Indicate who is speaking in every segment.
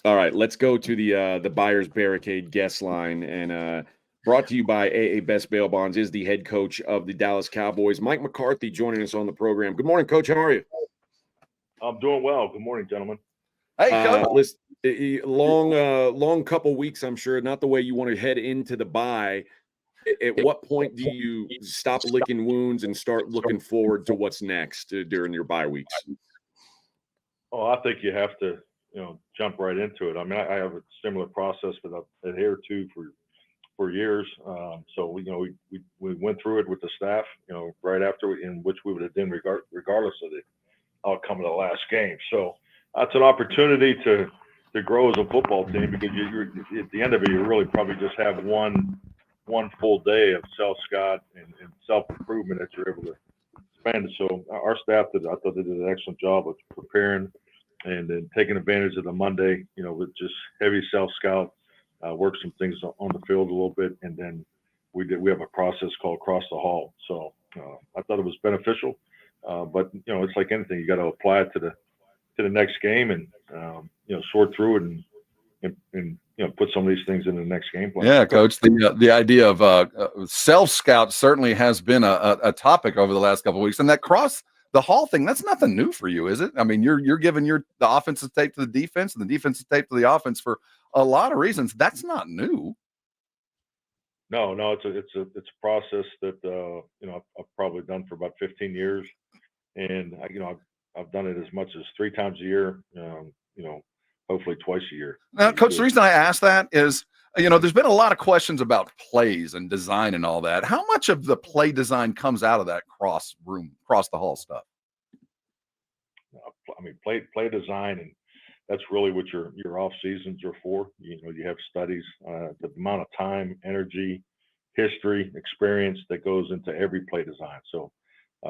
Speaker 1: All right, let's go to the Buyers Barricade guest line, and brought to you by AA Best Bail Bonds is the head coach of the Dallas Cowboys, Mike McCarthy, joining us on the program. Good morning, Coach. How are you?
Speaker 2: I'm doing well. Good morning, gentlemen.
Speaker 3: Hey, Coach.
Speaker 1: Listen, long couple weeks, I'm sure. Not the way you want to head into the bye. At what point do you stop licking wounds and start looking forward to what's next during your bye weeks?
Speaker 2: Oh, I think you have to, jump right into it. I mean, I have a similar process that I've adhered to for years. So we went through it with the staff, right after, in which we would have done regardless of the outcome of the last game. So that's an opportunity to grow as a football team, because you're at the end of it, you really probably just have one full day of self-scout and self-improvement that you're able to spend. So our staff I thought they did an excellent job of preparing and then taking advantage of the Monday, with just heavy self-scout, work some things on the field a little bit, and then we have a process called Cross the Hall. So I thought it was beneficial, but it's like anything, you got to apply it to the next game, and sort through it and put some of these things in the next game plan.
Speaker 3: Yeah, Coach. The idea of self scout certainly has been a topic over the last couple of weeks, and that cross the hall thing, that's nothing new for you, is it? I mean, you're giving the offensive tape to the defense and the defensive tape to the offense for a lot of reasons. That's not new.
Speaker 2: No, it's a process that I've probably done for about 15 years, and I've done it as much as 3 times a year. Hopefully twice a year.
Speaker 3: Now, Coach, the reason I ask that is, there's been a lot of questions about plays and design and all that. How much of the play design comes out of that cross the hall stuff?
Speaker 2: I mean, play design, and that's really what your off seasons are for. You have studies, the amount of time, energy, history, experience that goes into every play design. So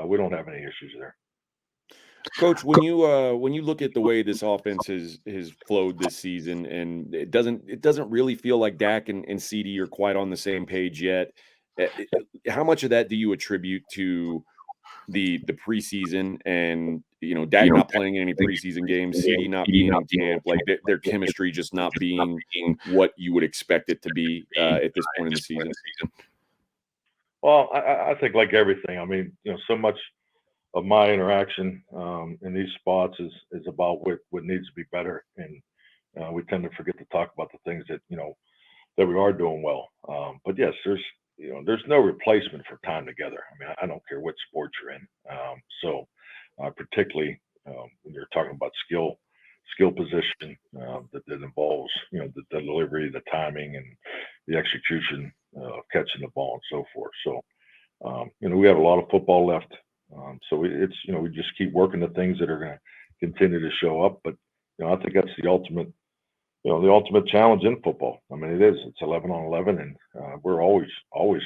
Speaker 2: we don't have any issues there.
Speaker 1: Coach, when you look at the way this offense has flowed this season, and it doesn't really feel like Dak and CD are quite on the same page yet. How much of that do you attribute to the preseason, and Dak not playing any preseason games, CD not being in camp, like their chemistry just not being what you would expect it to be at this point in the season?
Speaker 2: Well, I think, like everything, I mean, so much of my interaction in these spots is about what needs to be better, and we tend to forget to talk about the things that that we are doing well. But yes, there's no replacement for time together. I mean, I don't care what sport you're in. So particularly when you're talking about skill position, that involves the delivery, the timing, and the execution of catching the ball and so forth. So we have a lot of football left. So it's we just keep working the things that are going to continue to show up. But I think that's the ultimate challenge in football. I mean, it is. It's 11 on 11, and we're always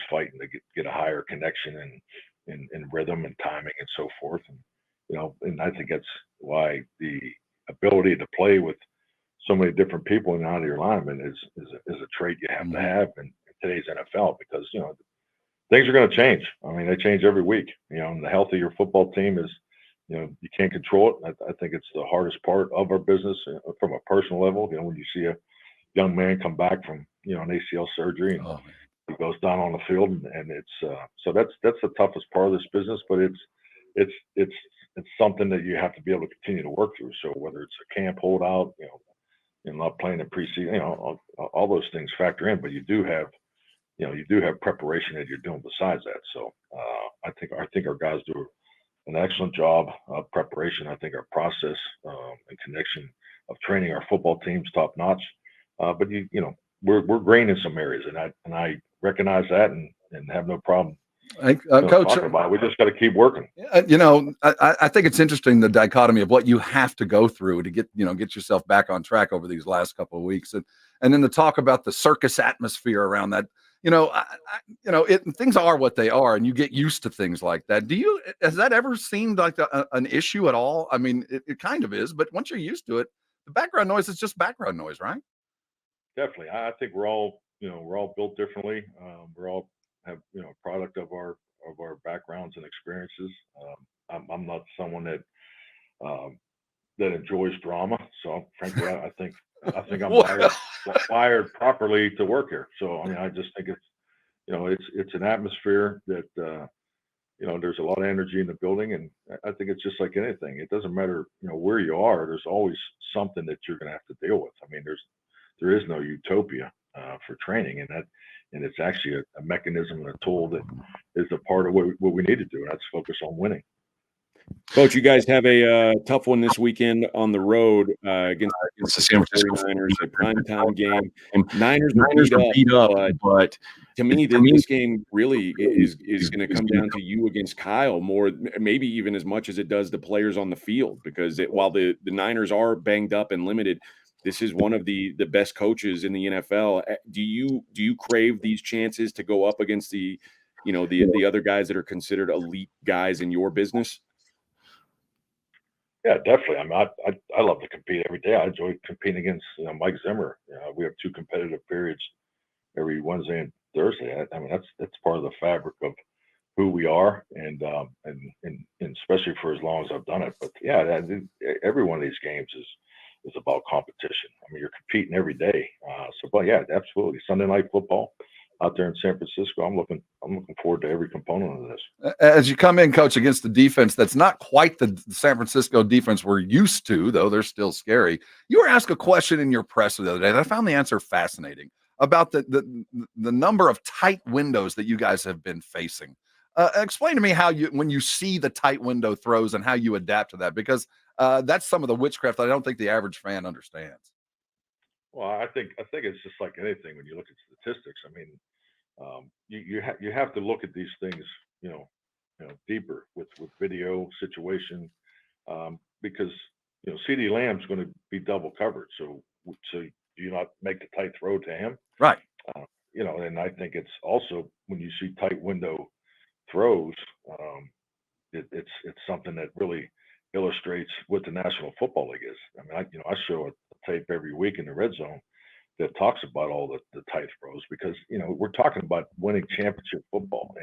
Speaker 2: fighting to get a higher connection and rhythm and timing and so forth. And and I think that's why the ability to play with so many different people and out of your linemen is a trait you have to have in today's NFL, because things are going to change. I mean, they change every week. And the health of your football team is, you can't control it. I think it's the hardest part of our business from a personal level. When you see a young man come back from, an ACL surgery, and he goes down on the field, and it's so that's the toughest part of this business. But it's something that you have to be able to continue to work through. So whether it's a camp holdout, and not playing in preseason, all those things factor in. But you do have preparation that you're doing besides that. So I think our guys do an excellent job of preparation. I think our process and connection of training our football team's top notch. But we're green in some areas, and I recognize that and have no problem.
Speaker 3: Coach,
Speaker 2: talking about it. We just got to keep working.
Speaker 3: I think it's interesting, the dichotomy of what you have to go through to get yourself back on track over these last couple of weeks, and then to talk about the circus atmosphere around that. Things are what they are, and you get used to things like that. Has that ever seemed like an issue at all? I mean, it kind of is, but once you're used to it, the background noise is just background noise, right?
Speaker 2: Definitely. I think we're all built differently. We're all have product of our backgrounds and experiences. I'm not someone that enjoys drama, so frankly, I think I think I'm
Speaker 3: Well,
Speaker 2: wired properly to work here. So I mean, I just think it's an atmosphere that there's a lot of energy in the building, and I think it's just like anything. It doesn't matter where you are. There's always something that you're going to have to deal with. I mean, there is no utopia for training, and it's actually a mechanism and a tool that is a part of what we need to do, and that's focus on winning.
Speaker 1: Coach, you guys have a tough one this weekend on the road against
Speaker 3: the
Speaker 1: the
Speaker 3: San
Speaker 1: San
Speaker 3: Francisco
Speaker 1: Francisco 49ers, a primetime game. Niners
Speaker 3: Niners
Speaker 1: are
Speaker 3: are beat up, but
Speaker 1: to me, this game really is going to come down to you against Kyle more, maybe even as much as it does the players on the field, because while the Niners are banged up and limited, this is one of the best coaches in the NFL. Do you crave these chances to go up against the other guys that are considered elite guys in your business?
Speaker 2: Yeah, definitely. I mean, I love to compete every day. I enjoy competing against Mike Zimmer. We have 2 competitive periods every Wednesday and Thursday. I mean, that's part of the fabric of who we are, and especially for as long as I've done it. But yeah, every one of these games is about competition. I mean, you're competing every day. But yeah, absolutely. Sunday Night Football out there in San Francisco. I'm looking forward to every component of this.
Speaker 3: As you come in, Coach, against the defense that's not quite the San Francisco defense we're used to, though they're still scary. You were asked a question in your press the other day, and I found the answer fascinating about the number of tight windows that you guys have been facing. Explain to me how when you see the tight window throws and how you adapt to that, because that's some of the witchcraft that I don't think the average fan understands.
Speaker 2: Well, I think it's just like anything when you look at statistics. I mean, you have to look at these things, deeper with video situation, because CD Lamb's going to be double covered. So do you not make the tight throw to him?
Speaker 3: Right.
Speaker 2: And I think it's also when you see tight window throws, it's something that really illustrates what the National Football League is. I mean, I show a tape every week in the red zone that talks about all the tight throws, because we're talking about winning championship football,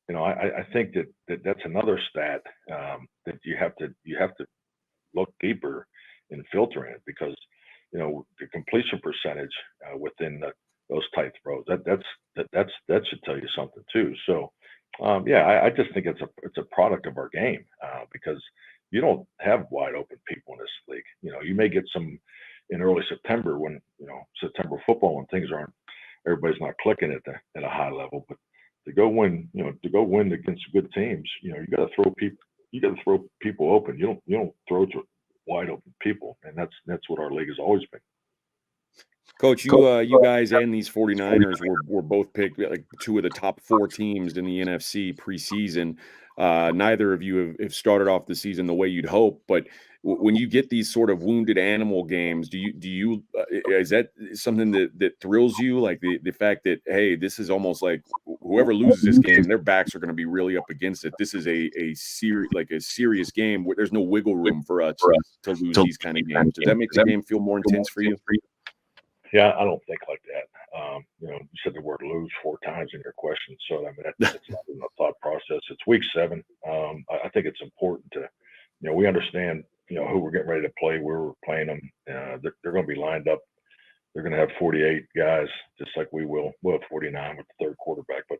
Speaker 2: and I think that's another stat that you have to look deeper in filtering it, because the completion percentage within those tight throws, that should tell you something too. So I just think it's a product of our game, because you don't have wide open people in this league. You may get some in early September when September football, when everybody's not clicking at a high level. But to go win against good teams, you got to throw people open. You don't throw to wide open people, and that's what our league has always been.
Speaker 1: Coach, you guys and these 49ers were both picked like 2 of the top 4 teams in the NFC preseason. Neither of you have started off the season the way you'd hope, but when you get these sort of wounded animal games, do you is that something that thrills you? Like the fact that, hey, this is almost like whoever loses this game, their backs are going to be really up against it. This is a serious game where there's no wiggle room for us to lose these kind of games. Does that make the game feel more intense for you?
Speaker 2: Yeah, I don't think like that. You said the word lose 4 times in your question. So, I mean, that's not in the thought process. It's week 7. I think it's important to, we understand, who we're getting ready to play, where we're playing them. They're going to be lined up. They're going to have 48 guys, just like we will. We'll have 49 with the third quarterback. But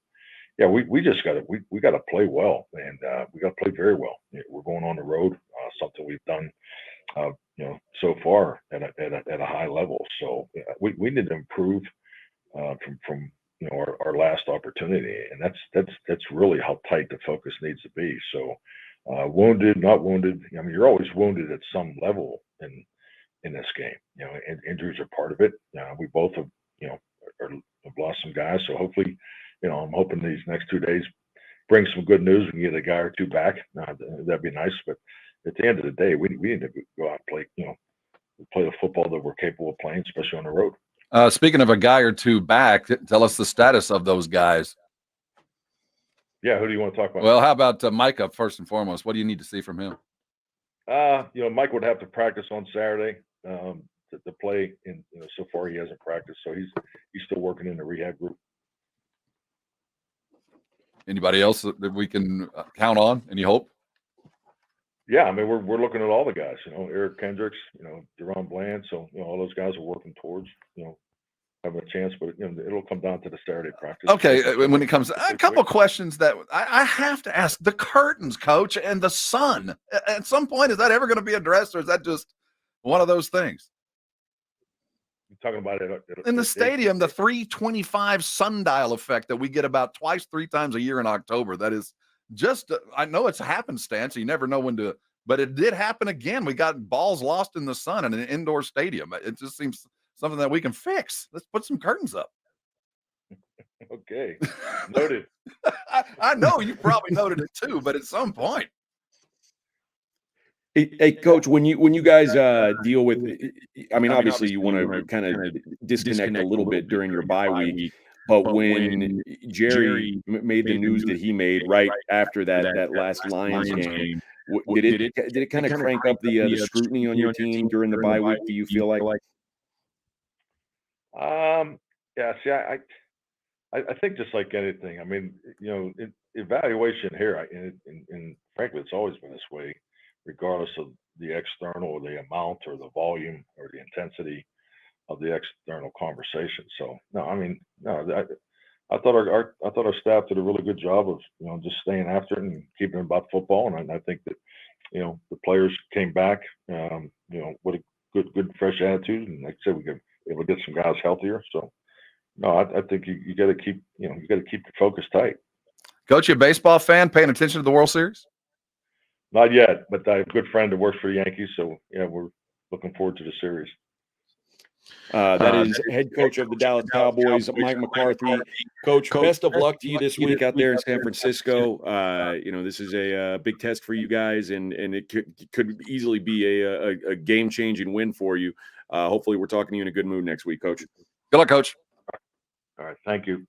Speaker 2: yeah, we just got to, we got to play well, and we got to play very well. We're going on the road, something we've done so far at a high level. So we need to improve from our last opportunity, and that's really how tight the focus needs to be. So wounded, not wounded. I mean, you're always wounded at some level in this game. And injuries are part of it. We both have have lost some guys. So hopefully, I'm hoping these next 2 days bring some good news. We can get a guy or 2 back. That'd be nice. But at the end of the day, we need to go out and play, play the football that we're capable of playing, especially on the road.
Speaker 3: Speaking of a guy or 2 back, tell us the status of those guys.
Speaker 2: Yeah, who do you want to talk about?
Speaker 3: Well, how about Micah first and foremost? What do you need to see from him?
Speaker 2: Mike would have to practice on Saturday to play, and so far he hasn't practiced, so he's still working in the rehab group.
Speaker 3: Anybody else that we can count on? Any hope?
Speaker 2: Yeah, I mean, we're looking at all the guys, Eric Kendricks, Deron Bland. So, all those guys are working towards, having a chance, but it'll come down to the Saturday practice.
Speaker 3: Okay, when it comes a couple questions that I have to ask: the curtains, coach, and the sun. At some point, is that ever going to be addressed, or is that just one of those things?
Speaker 2: You're talking about it
Speaker 3: in the stadium, the 325 sundial effect that we get about twice, 3 times a year in October. That is just, I know it's a happenstance. You never know when to, but it did happen again. We got balls lost in the sun in an indoor stadium. It just seems something that we can fix. Let's put some curtains up.
Speaker 2: Okay, noted.
Speaker 3: I know you probably noted it too, but at some point.
Speaker 1: Hey, Coach, when you guys deal with, I mean, obviously you want to kind of disconnect a little bit during your bye week, but when Jerry made the news that he made right after that last Lions game, did it kind of crank up the scrutiny on your team during the bye week? Do you feel like?
Speaker 2: Yeah. See, I think just like anything, I mean, evaluation here, and frankly, it's always been this way, regardless of the external or the amount or the volume or the intensity of the external conversation. So no, I mean, no, I thought our staff did a really good job of just staying after it and keeping it about football, and I think that the players came back with a good fresh attitude, and like I said, we could able to get some guys healthier. So no, I think you got to keep your focus tight.
Speaker 3: Coach, you a baseball fan paying attention to the World Series?
Speaker 2: Not yet, but I have a good friend that works for the Yankees, so yeah, we're looking forward to the series.
Speaker 1: That is head coach of the Dallas Cowboys, Mike McCarthy. Coach, best of luck to you this week out there in San Francisco. This is a big test for you guys, and it could easily be a game-changing win for you. Hopefully, we're talking to you in a good mood next week, Coach.
Speaker 3: Good luck, Coach.
Speaker 2: All right, thank you.